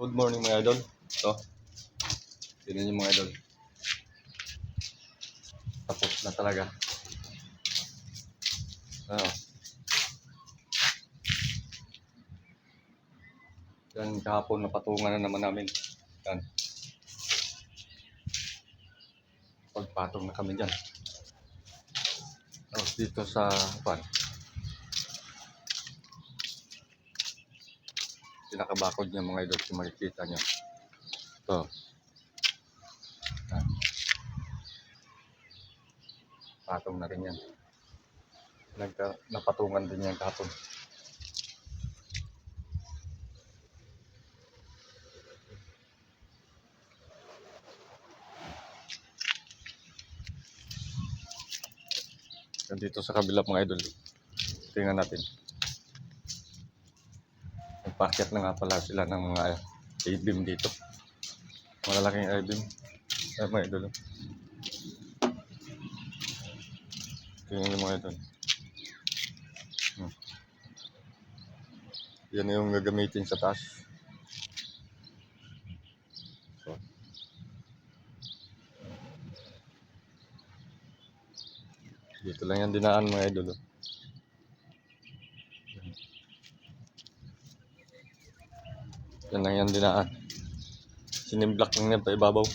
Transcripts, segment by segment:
Good morning mga idol. Ito, tignan niyo mga idol. Tapos na talaga. Ano, yan kahapon napatungan na naman namin. Yan, pagpatong na kami dyan. Tapos dito sa pan, pinakabakod niya mga idol, kung makikita niyo. Ito. Yan, patong na rin yan. Napatungan din yan kahapon. Yan dito sa kabila mga idol. Tingnan natin. Nagpakyat na nga pala sila ng mga I-beam dito. Malalaking I-beam. Ay mga idol. Tingnan niyo mga idol. Yan yung gagamitin sa taas. So, dito lang yan dinaan mga idol. Yan lang yan dinaan. Sinimblak lang yan pa ibabaw.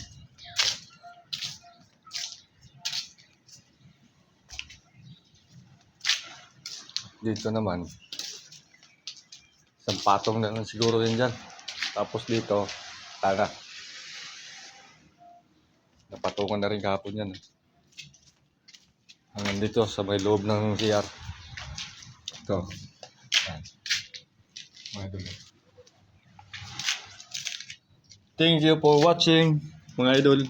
Dito naman, isang patong na lang siguro yun dyan. Tapos dito, tara. Napatungan na rin kahapon yan. Hanggang dito sa may loob ng CR. Ito. Yan. Mga idol. Thank you for watching, mga idol.